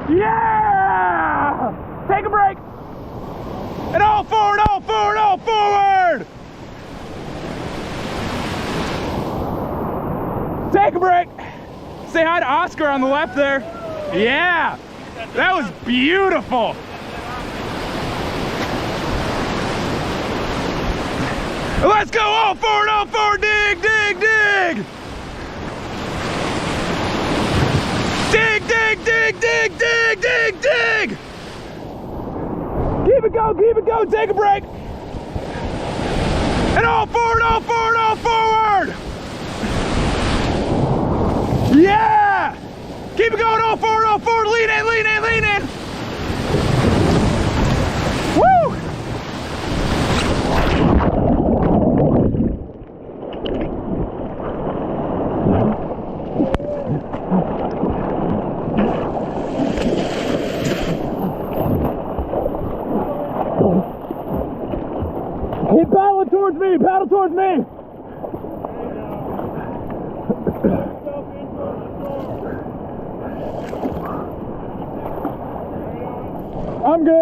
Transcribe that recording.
Yeah! Take a break. And all forward, all forward, all forward. Take a break. Say hi to Oscar on the left there. Yeah, that was beautiful. Let's go, all forward, dig, dig, dig. Dig, dig, dig, dig, dig, dig, dig. Keep it going, take a break. And all forward, all forward, all forward. Yeah! Keep it going, all forward, lean in, lean in, lean in. Woo! Keep paddling towards me, paddle towards me. I'm good.